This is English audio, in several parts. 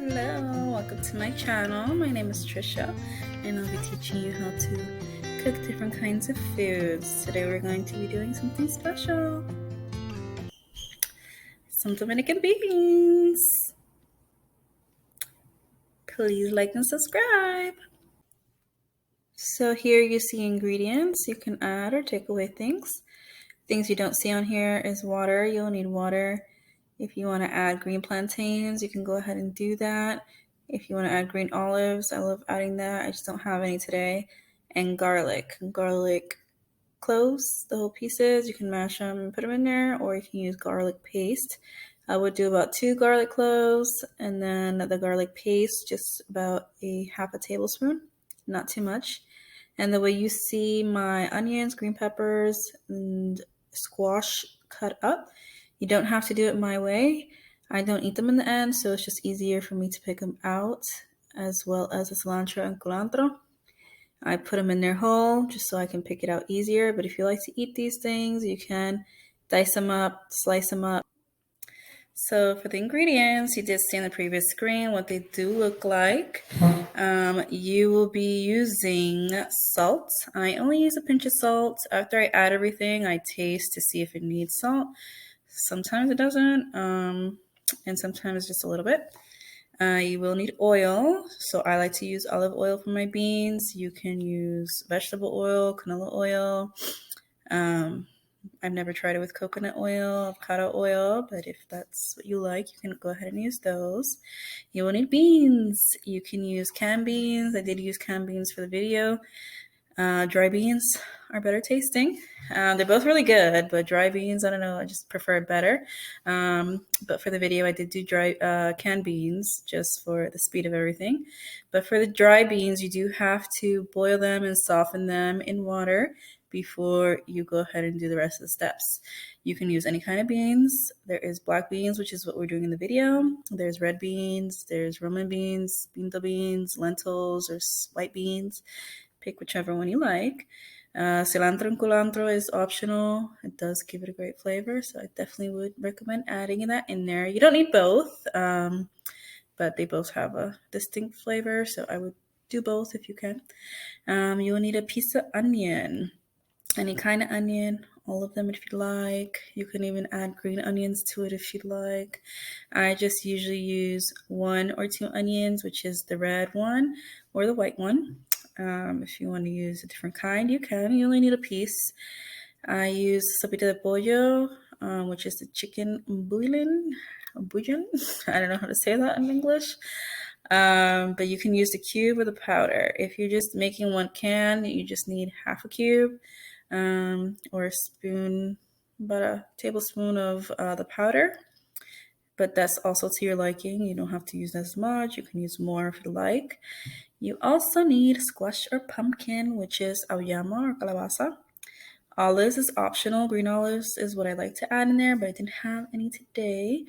Hello, welcome to my channel. My name is Trisha and I'll be teaching you how to cook different kinds of foods. Today we're going to be doing something special. Some Dominican beans. Please like and subscribe. So here you see ingredients. You can add or take away things. Things you don't see on here is water. You'll need water. If you want to add green plantains, you can go ahead and do that. If you want to add green olives, I love adding that. I just don't have any today. And garlic. Garlic cloves, the whole pieces. You can mash them and put them in there, or you can use garlic paste. I would do about 2 garlic cloves, and then the garlic paste, just about a half a tablespoon, not too much. And the way you see my onions, green peppers, and squash cut up, you don't have to do it my way. I don't eat them in the end, so it's just easier for me to pick them out, as well as the cilantro and culantro. I put them in there whole just so I can pick it out easier. But if you like to eat these things, you can dice them up, slice them up. So for the ingredients, you did see on the previous screen what they do look like. You will be using salt. I only use a pinch of salt. After I add everything, I taste to see if it needs salt. Sometimes it doesn't, and sometimes just a little bit. You will need oil. So I like to use olive oil for my beans. You can use vegetable oil, canola oil. I've never tried it with coconut oil, avocado oil, but if that's what you like, you can go ahead and use those. You will need beans. You can use canned beans. I did use canned beans for the video. Dry beans are better tasting. They're both really good, but dry beans, I don't know, I just prefer it better. But for the video, I did do dry canned beans just for the speed of everything. But for the dry beans, you do have to boil them and soften them in water before you go ahead and do the rest of the steps. You can use any kind of beans. There is black beans, which is what we're doing in the video. There's red beans, there's Roman beans, pinto beans, lentils, or white beans. Pick whichever one you like. Cilantro and culantro is optional. It does give it a great flavor, so I definitely would recommend adding that in there. You don't need both, but they both have a distinct flavor, so I would do both if you can. You will need a piece of onion, any kind of onion, all of them if you like. You can even add green onions to it if you'd like. I just usually use 1 or 2 onions, which is the red one or the white one. If you want to use a different kind, you can. You only need a piece. I use sopita de pollo, which is the chicken bouillon. I don't know how to say that in English. But you can use the cube or the powder. If you're just making 1 can, you just need half a cube, or a spoon, about a tablespoon of the powder. But that's also to your liking. You don't have to use as much. You can use more if you like. You also need squash or pumpkin, which is auyama or calabaza. Olives is optional. Green olives is what I like to add in there, but I didn't have any today.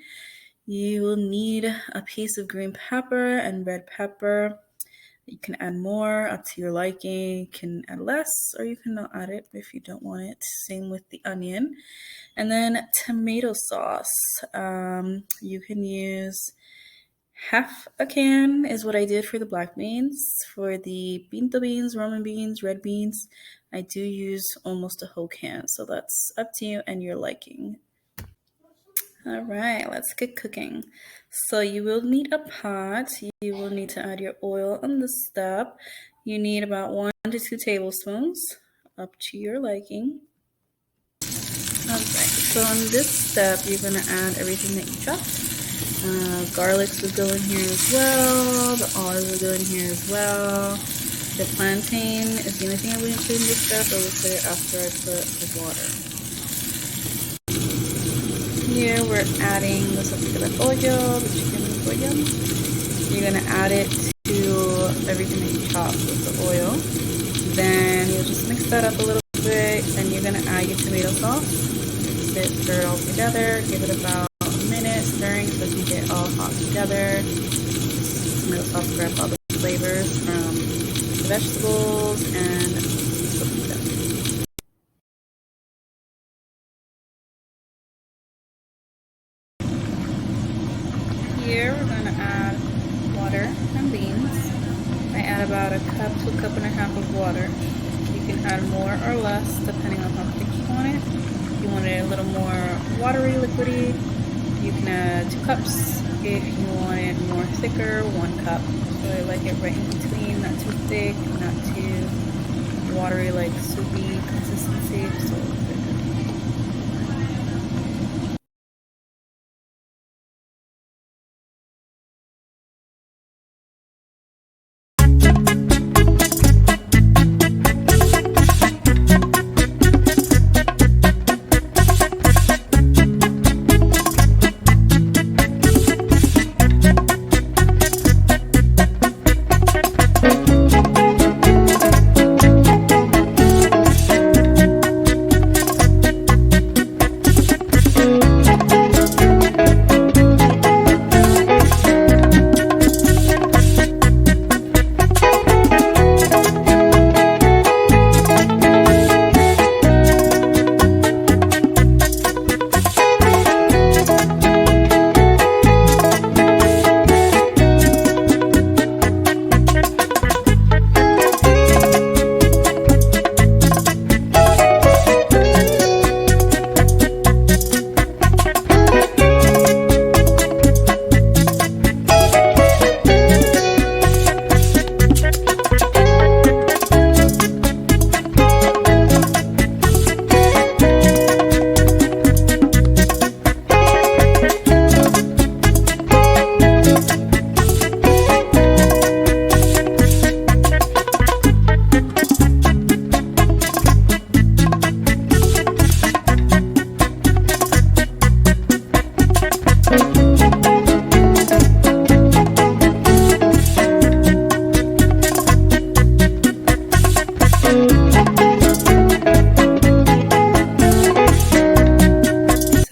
You will need a piece of green pepper and red pepper. You can add more up to your liking. You can add less, or you can not add it if you don't want it. Same with the onion. And then tomato sauce. You can use half a can is what I did for the black beans. For the pinto beans, Roman beans, red beans, I do use almost a whole can. So that's up to you and your liking. All right, let's get cooking. So you will need a pot. You will need to add your oil on this step. You need about 1 to 2 tablespoons, up to your liking. All right, so on this step, you're gonna add everything that you chopped. Garlics will go in here as well. The olives will go in here as well. The plantain is the only thing I wouldn't put in this step. I will put it after I put the water. Here we're adding the sopita de pollo, the chicken pollo. You're gonna add it to everything that you chopped with the oil. Then you'll just mix that up a little bit. Then you're gonna add your tomato sauce. Stir it all together. Give it about stirring so it can get all hot together. Tomato sauce grab all the flavors from the vegetables and sopita. Here we're going to add water and beans. I add about a cup to a cup and a half of water. You can add more or less depending on how thick you want it. If you want it a little more watery, liquidy, you can add 2 cups. If you want it more thicker, 1 cup. So I like it right in between, not too thick, not too watery, like soupy consistency. So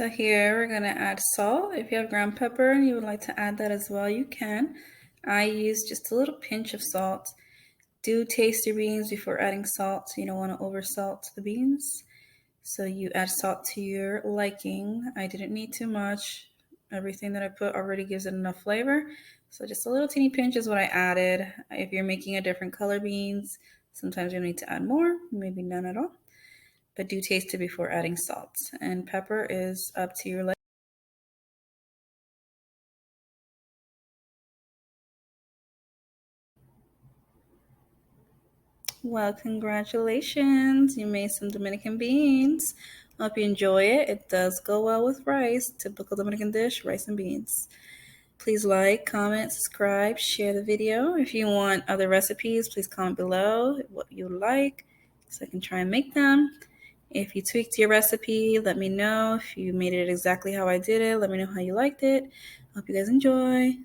here we're gonna add salt. If you have ground pepper and you would like to add that as well, you can. I use just a little pinch of salt. Do taste your beans before adding salt. You don't want to oversalt the beans. So you add salt to your liking. I didn't need too much. Everything that I put already gives it enough flavor. So just a little teeny pinch is what I added. If you're making a different color beans, sometimes you need to add more, maybe none at all. But do taste it before adding salt. And pepper is up to your liking. Well, congratulations. You made some Dominican beans. Hope you enjoy it. It does go well with rice. Typical Dominican dish, rice and beans. Please like, comment, subscribe, share the video. If you want other recipes, please comment below what you like so I can try and make them. If you tweaked your recipe, let me know. If you made it exactly how I did it, let me know how you liked it. Hope you guys enjoy.